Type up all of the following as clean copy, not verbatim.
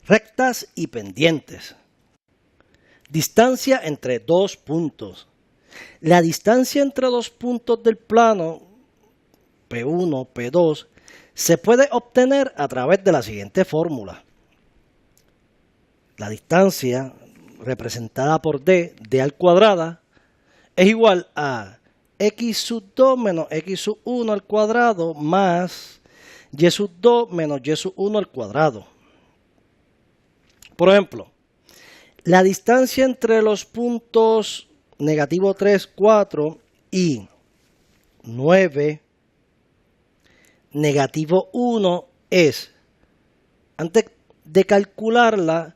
Rectas y pendientes. Distancia entre dos puntos. La distancia entre dos puntos del plano P1, P2 se puede obtener a través de la siguiente fórmula. La distancia representada por D al cuadrada, es igual a x sub 2 menos x sub 1 al cuadrado más y sub 2 menos y sub 1 al cuadrado. Por ejemplo, la distancia entre los puntos negativo 3, 4 y 9, negativo 1 es, antes de calcularla,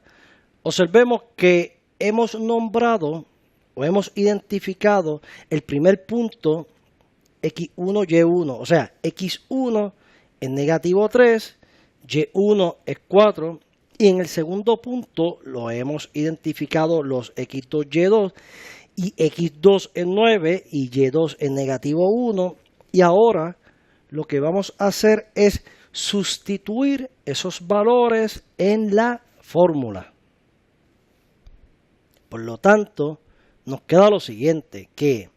observemos que hemos nombrado o hemos identificado el primer punto x1, y1, o sea, x1 es negativo 3, y1 es 4, y en el segundo punto lo hemos identificado los x2, y2, y x2 es 9 y y2 es negativo 1, y ahora lo que vamos a hacer es sustituir esos valores en la fórmula. Por lo tanto, nos queda lo siguiente, que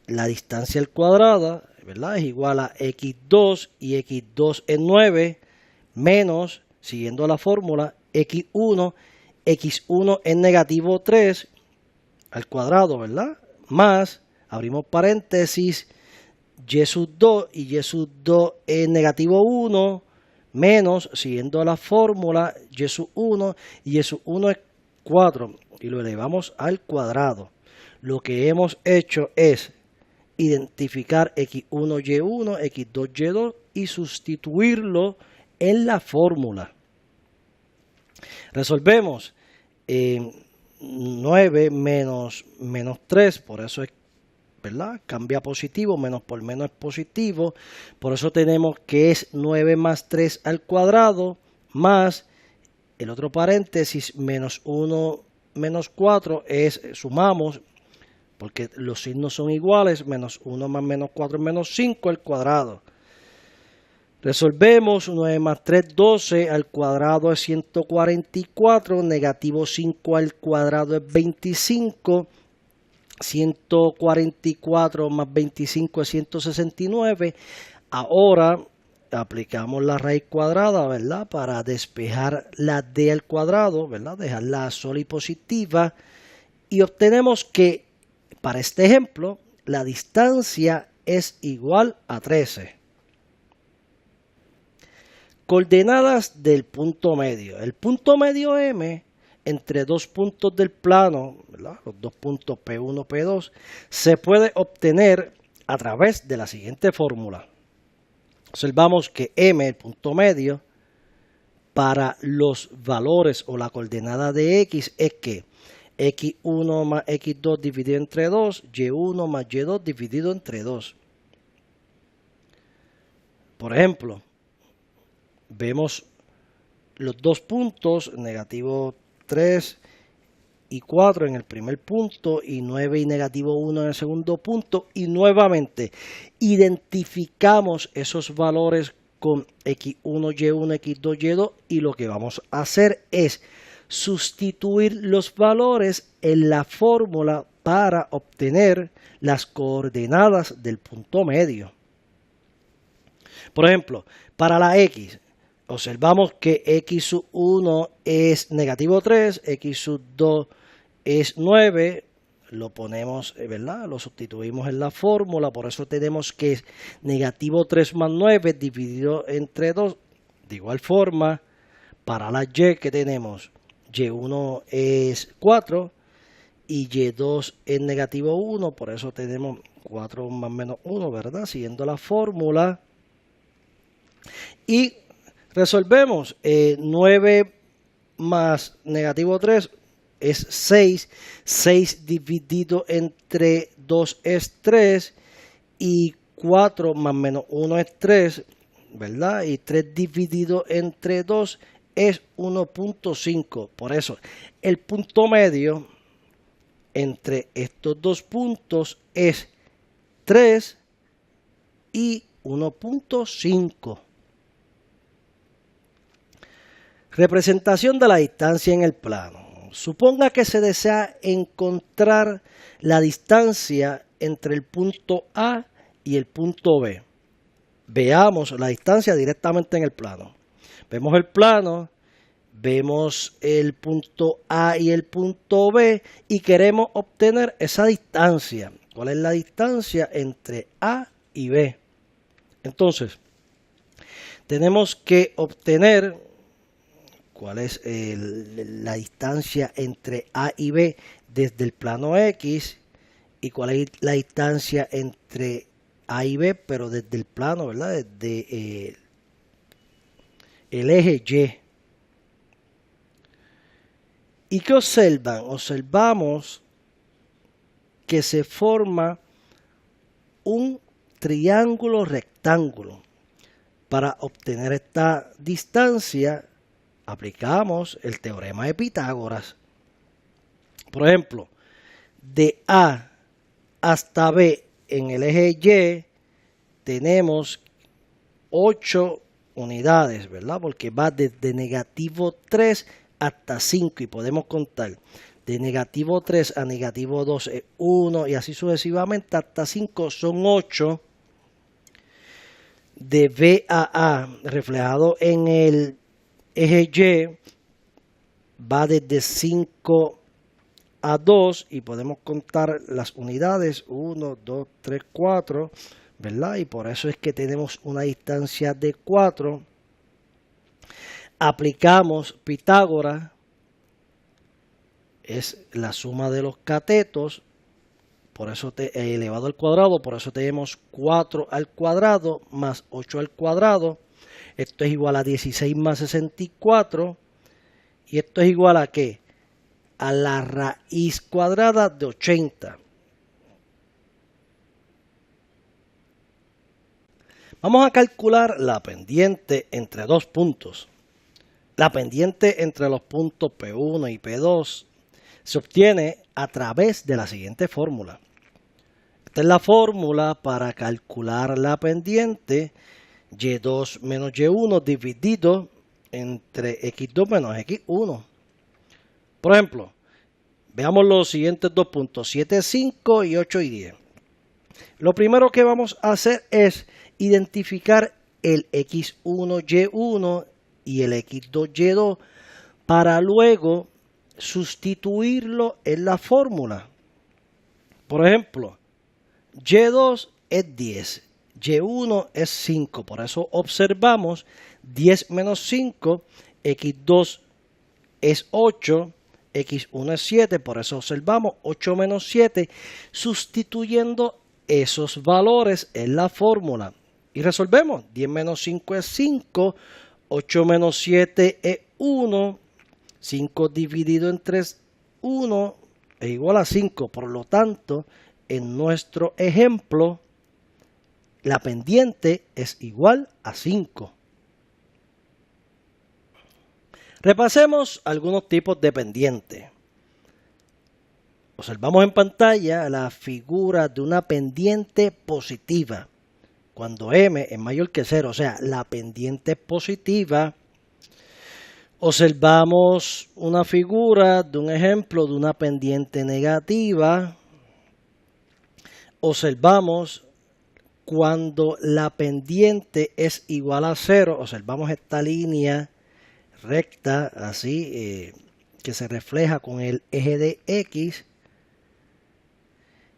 la distancia al cuadrado, ¿verdad?, es igual a x2 y x2 es 9 menos, siguiendo la fórmula, x1 es negativo 3 al cuadrado, ¿verdad?, más, abrimos paréntesis, y sub 2 y y sub 2 es negativo 1 menos, siguiendo la fórmula, y sub 1 y y sub 1 es 4 y lo elevamos al cuadrado. Lo que hemos hecho es identificar x1, y1, x2, y2 y sustituirlo en la fórmula. Resolvemos 9 menos 3, por eso es, ¿verdad?, cambia positivo, menos por menos es positivo, por eso tenemos que es 9 más 3 al cuadrado, más el otro paréntesis, menos 1 menos 4 es, sumamos, porque los signos son iguales, menos 1 más menos 4 es menos 5 al cuadrado. Resolvemos 9 más 3, 12 al cuadrado es 144, negativo 5 al cuadrado es 25, 144 más 25 es 169. Ahora aplicamos la raíz cuadrada, ¿verdad?, para despejar la d al cuadrado, ¿verdad?, dejarla sola y positiva, y obtenemos que para este ejemplo la distancia es igual a 13. Coordenadas del punto medio. El punto medio M entre dos puntos del plano, ¿verdad?, los dos puntos P1, P2, se puede obtener a través de la siguiente fórmula. Observamos que M, el punto medio, para los valores o la coordenada de X es que X1 más X2 dividido entre 2, Y1 más Y2 dividido entre 2. Por ejemplo, vemos los dos puntos, negativo 3 y 4 en el primer punto y 9 y negativo 1 en el segundo punto, y nuevamente identificamos esos valores con x1, y1, x2, y2, y lo que vamos a hacer es sustituir los valores en la fórmula para obtener las coordenadas del punto medio. Por ejemplo, para la X, observamos que x sub 1 es negativo 3, x sub 2 es 9, lo ponemos, ¿verdad?, lo sustituimos en la fórmula, por eso tenemos que es negativo 3 más 9 dividido entre 2. De igual forma, para la Y que tenemos, Y1 es 4 y Y2 es negativo 1, por eso tenemos 4 más menos 1, ¿verdad?, siguiendo la fórmula. Y resolvemos 9 más negativo 3 es 6, 6 dividido entre 2 es 3 y 4 más menos 1 es 3, ¿verdad? Y 3 dividido entre 2 es 1.5. Por eso el punto medio entre estos dos puntos es 3 y 1.5. Representación de la distancia en el plano. Suponga que se desea encontrar la distancia entre el punto A y el punto B. Veamos la distancia directamente en el plano. Vemos el plano, vemos el punto A y el punto B y queremos obtener esa distancia. ¿Cuál es la distancia entre A y B? Entonces, tenemos que obtener cuál es la distancia entre A y B desde el plano X y cuál es la distancia entre A y B, pero desde el plano, ¿verdad? Desde el eje Y. ¿Y qué observan? Observamos que se forma un triángulo rectángulo. Para obtener esta distancia, aplicamos el teorema de Pitágoras. Por ejemplo, de A hasta B en el eje Y tenemos 8 unidades, ¿verdad? Porque va desde negativo 3 hasta 5 y podemos contar de negativo 3 a negativo 2 es 1 y así sucesivamente hasta 5 son 8. De B a A reflejado en el eje Y va desde 5 a 2 y podemos contar las unidades 1, 2, 3, 4, ¿verdad? Y por eso es que tenemos una distancia de 4. Aplicamos Pitágoras, es la suma de los catetos, por eso elevado al cuadrado, por eso tenemos 4 al cuadrado más 8 al cuadrado. Esto es igual a 16 más 64. ¿Y esto es igual a qué? A la raíz cuadrada de 80. Vamos a calcular la pendiente entre dos puntos. La pendiente entre los puntos P1 y P2 se obtiene a través de la siguiente fórmula. Esta es la fórmula para calcular la pendiente Y2 menos Y1 dividido entre X2 menos X1. Por ejemplo, veamos los siguientes dos puntos, 7, 5 y 8 y 10. Lo primero que vamos a hacer es identificar el X1, Y1 y el X2, Y2 para luego sustituirlo en la fórmula. Por ejemplo, Y2 es 10, Y1 es 5, por eso observamos 10 menos 5, X2 es 8, X1 es 7, por eso observamos 8 menos 7, sustituyendo esos valores en la fórmula. Y resolvemos, 10 menos 5 es 5, 8 menos 7 es 1, 5 dividido entre 1 es igual a 5, por lo tanto, en nuestro ejemplo, la pendiente es igual a 5. Repasemos algunos tipos de pendiente. Observamos en pantalla la figura de una pendiente positiva. Cuando m es mayor que 0, o sea, la pendiente es positiva. Observamos una figura de un ejemplo de una pendiente negativa. Observamos cuando la pendiente es igual a 0, observamos esta línea recta, así, que se refleja con el eje de X.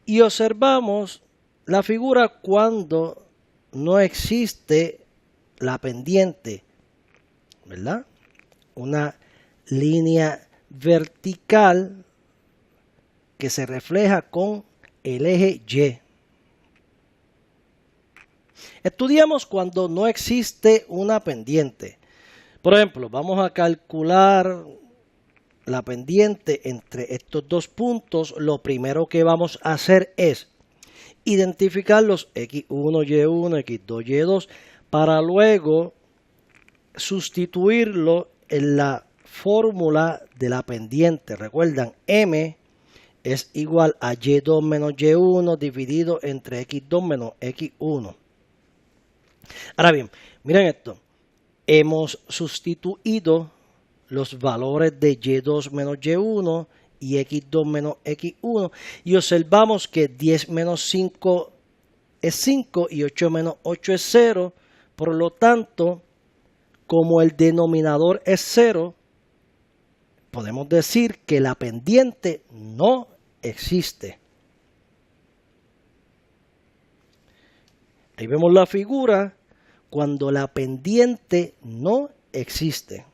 Y observamos la figura cuando no existe la pendiente, ¿verdad? Una línea vertical que se refleja con el eje Y. Estudiamos cuando no existe una pendiente. Por ejemplo, vamos a calcular la pendiente entre estos dos puntos. Lo primero que vamos a hacer es identificar los X1, Y1, X2, Y2 para luego sustituirlo en la fórmula de la pendiente. Recuerdan, M es igual a Y2 menos Y1 dividido entre X2 menos X1. Ahora bien, miren esto. Hemos sustituido los valores de y2 menos y1 y x2 menos x1 y observamos que 10 menos 5 es 5 y 8 menos 8 es 0. Por lo tanto, como el denominador es 0, podemos decir que la pendiente no existe. Ahí vemos la figura cuando la pendiente no existe.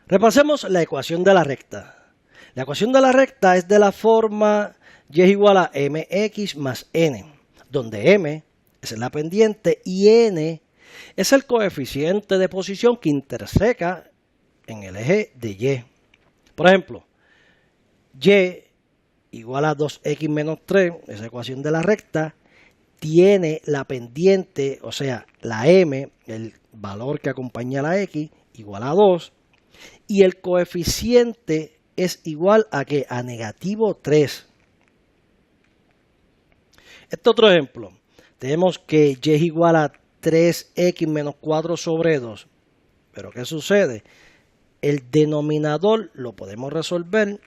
Repasemos la ecuación de la recta. La ecuación de la recta es de la forma y es igual a mx más n, donde m es la pendiente y n es el coeficiente de posición que interseca en el eje de y. Por ejemplo, y igual a 2x menos 3, esa ecuación de la recta, tiene la pendiente, o sea, la m, el valor que acompaña a la x, igual a 2, y el coeficiente es igual a ¿qué? A negativo 3. Este otro ejemplo, tenemos que y es igual a 3x menos 4 sobre 2. Pero ¿qué sucede? El denominador lo podemos resolver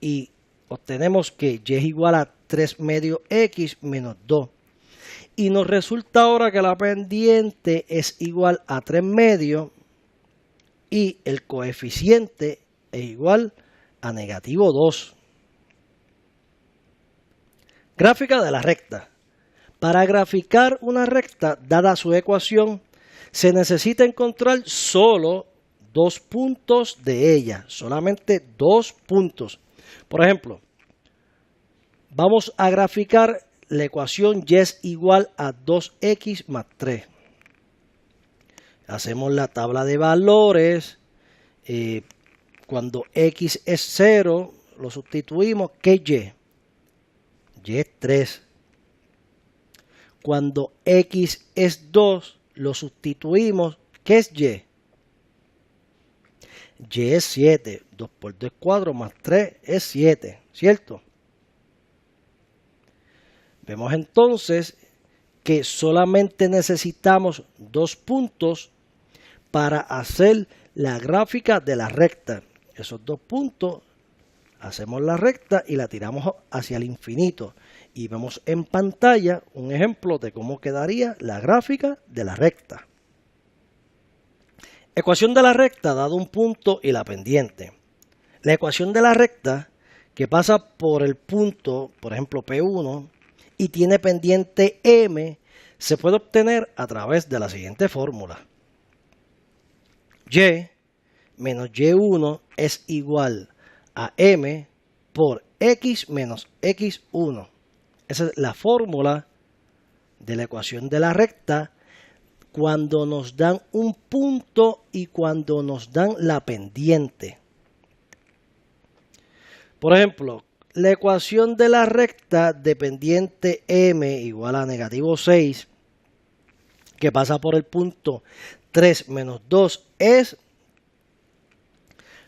y obtenemos que y es igual a 3 medio x menos 2. Y nos resulta ahora que la pendiente es igual a 3 medios y el coeficiente es igual a negativo 2. Gráfica de la recta. Para graficar una recta, dada su ecuación, se necesita encontrar solo 2 puntos de ella, solamente 2 puntos. Por ejemplo, vamos a graficar la ecuación y es igual a 2x más 3. Hacemos la tabla de valores. Cuando x es 0, lo sustituimos. ¿Qué y? Y es 3. Cuando x es 2, lo sustituimos. ¿Qué es y? Y es 7. 2 por 2 es 4, más 3 es 7, ¿cierto? Vemos entonces que solamente necesitamos 2 puntos para hacer la gráfica de la recta. Esos 2 puntos, hacemos la recta y la tiramos hacia el infinito. Y vemos en pantalla un ejemplo de cómo quedaría la gráfica de la recta. Ecuación de la recta dado un punto y la pendiente. La ecuación de la recta que pasa por el punto, por ejemplo P1, y tiene pendiente m, se puede obtener a través de la siguiente fórmula. Y menos y1 es igual a m por x menos x1. Esa es la fórmula de la ecuación de la recta cuando nos dan un punto y cuando nos dan la pendiente. Por ejemplo, la ecuación de la recta de pendiente m igual a negativo 6, que pasa por el punto 3 menos 2 es,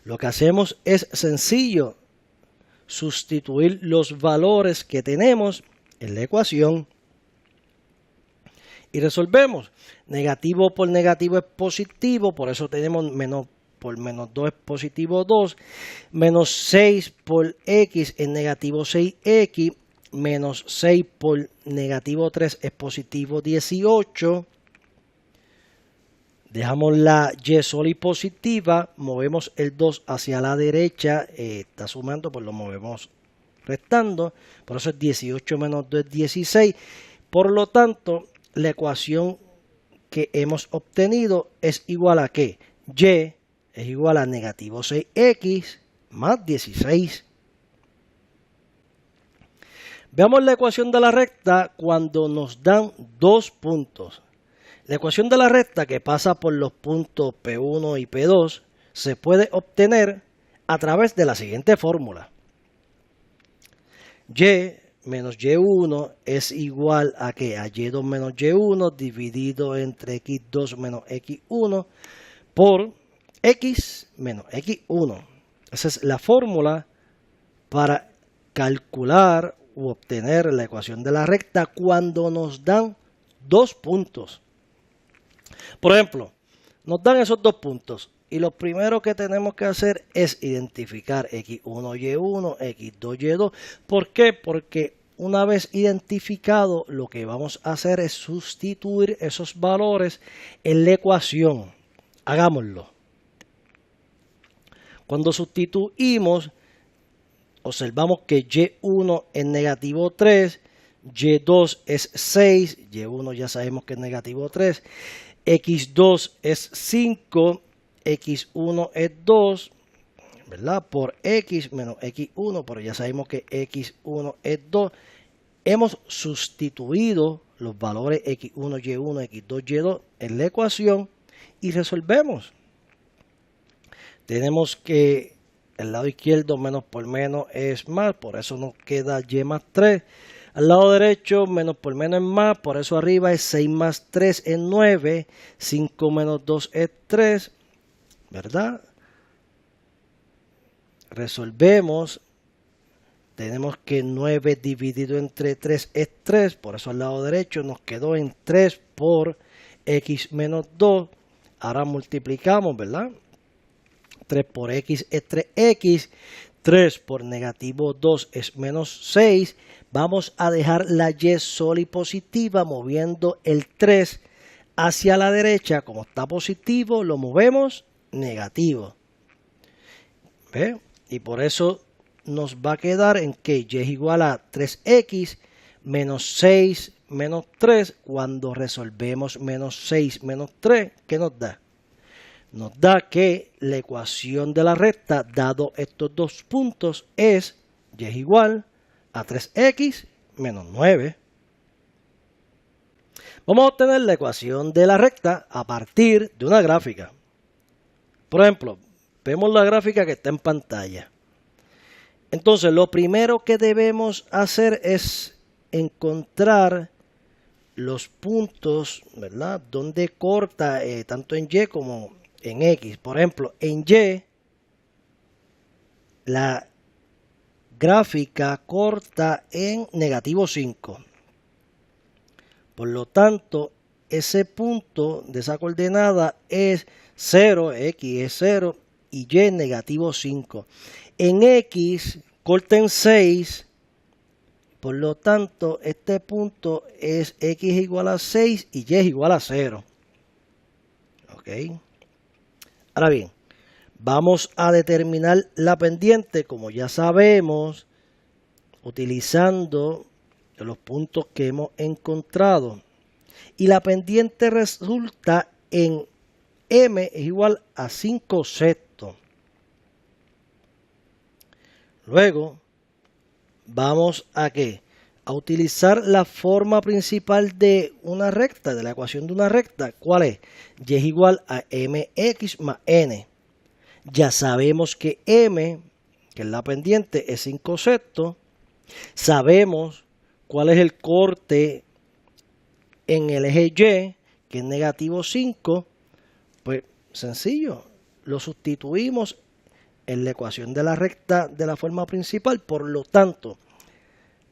lo que hacemos es sencillo, sustituir los valores que tenemos en la ecuación y resolvemos. Negativo por negativo es positivo, por eso tenemos menos por menos 2 es positivo 2, menos 6 por x es negativo 6x, menos 6 por negativo 3 es positivo 18. Dejamos la y sola y positiva, movemos el 2 hacia la derecha, está sumando, pues lo movemos restando, por eso es 18 menos 2 es 16. Por lo tanto, la ecuación que hemos obtenido es igual a ¿qué? Y es igual a negativo 6x más 16. Veamos la ecuación de la recta cuando nos dan 2 puntos. La ecuación de la recta que pasa por los puntos P1 y P2 se puede obtener a través de la siguiente fórmula. Y menos y1 es igual a ¿qué? A y2 menos y1 dividido entre x2 menos x1 por x menos x1. Esa es la fórmula para calcular u obtener la ecuación de la recta cuando nos dan 2 puntos. Por ejemplo, Nos dan esos dos puntos. Y lo primero que tenemos que hacer es identificar x1, y1, x2, y2. ¿Por qué? Porque una vez identificado, lo que vamos a hacer es sustituir esos valores en la ecuación. Hagámoslo. Cuando sustituimos, observamos que y1 es negativo 3, y2 es 6, y1 ya sabemos que es negativo 3, x2 es 5, x1 es 2, ¿verdad? Por x menos x1, pero ya sabemos que x1 es 2. Hemos sustituido los valores x1, y1, x2, y2 en la ecuación y resolvemos. Tenemos que el lado izquierdo menos por menos es más, por eso nos queda y más 3. Al lado derecho menos por menos es más, por eso arriba es 6 más 3 es 9, 5 menos 2 es 3, ¿verdad? Resolvemos, tenemos que 9 dividido entre 3 es 3, por eso al lado derecho nos quedó en 3 por x menos 2. Ahora multiplicamos, ¿verdad? 3 por x es 3x, 3 por negativo 2 es menos 6. Vamos a dejar la y sola y positiva moviendo el 3 hacia la derecha. Como está positivo, lo movemos negativo. ¿Ve? Y por eso nos va a quedar en que y es igual a 3x menos 6 menos 3. Cuando resolvemos menos 6 menos 3, ¿qué nos da? Nos da que la ecuación de la recta, dado estos dos puntos, es y es igual a 3x menos 9. Vamos a obtener la ecuación de la recta a partir de una gráfica. Por ejemplo, vemos la gráfica que está en pantalla. Entonces, lo primero que debemos hacer es encontrar los puntos, ¿verdad? Donde corta tanto en y como en x. Por ejemplo, en y, la gráfica corta en negativo 5. Por lo tanto, ese punto de esa coordenada es 0, x es 0 y y negativo 5. En x corta en 6, por lo tanto, este punto es x igual a 6 y y es igual a 0. ¿Ok? Ahora bien, vamos a determinar la pendiente, como ya sabemos, utilizando los puntos que hemos encontrado. Y la pendiente resulta en m es igual a 5 sextos. Luego, vamos a ¿qué? A utilizar la forma principal de una recta, de la ecuación de una recta. ¿Cuál es? Y es igual a mx más n. Ya sabemos que m, que es la pendiente, es 5 sextos. Sabemos cuál es el corte en el eje y, que es negativo 5. Pues sencillo, lo sustituimos en la ecuación de la recta de la forma principal. Por lo tanto,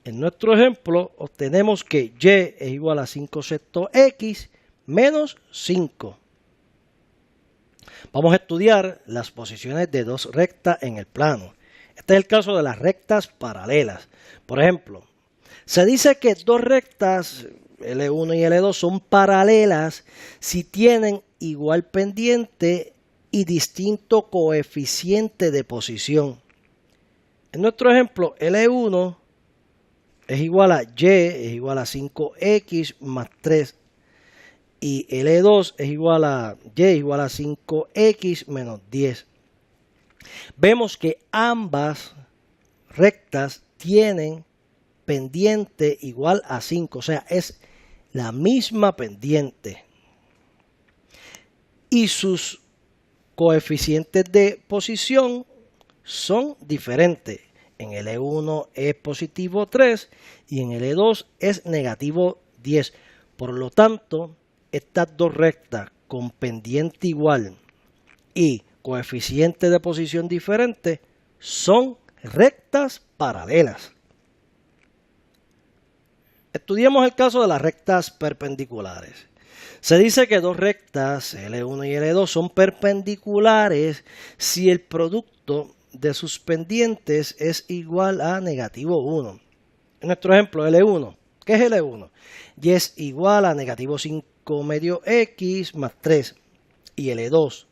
en nuestro ejemplo obtenemos que y es igual a 5 sextos x menos 5. Vamos a estudiar las posiciones de dos rectas en el plano. Este es el caso de las rectas paralelas. Por ejemplo, se dice que dos rectas, L1 y L2, son paralelas si tienen igual pendiente y distinto coeficiente de posición. En nuestro ejemplo, L1 es igual a y es igual a 5x más 3 y L2 es igual a y es igual a 5x menos 10. Vemos que ambas rectas tienen pendiente igual a 5, o sea, es la misma pendiente. Y sus coeficientes de posición son diferentes. En L1 es positivo 3 y en L2 es negativo 10. Por lo tanto, estas dos rectas con pendiente igual y coeficiente de posición diferente son rectas paralelas. Estudiemos el caso de las rectas perpendiculares. Se dice que dos rectas, L1 y L2, son perpendiculares si el producto de sus pendientes es igual a -1. En nuestro ejemplo, L1. ¿Qué es L1? Y es igual a -5 medio X más 3. Y L2.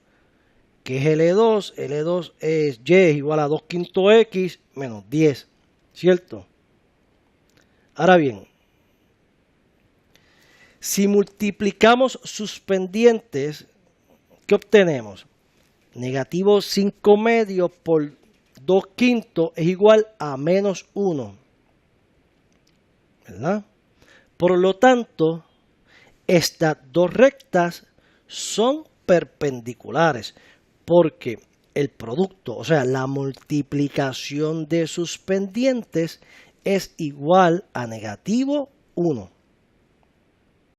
¿Qué es L2? L2 es Y es igual a 2 quinto X menos 10. ¿Cierto? Ahora bien, si multiplicamos sus pendientes, ¿qué obtenemos? -5 medio por 2 quintos es igual a -1. ¿Verdad? Por lo tanto, estas dos rectas son perpendiculares porque el producto, o sea, la multiplicación de sus pendientes es igual a -1.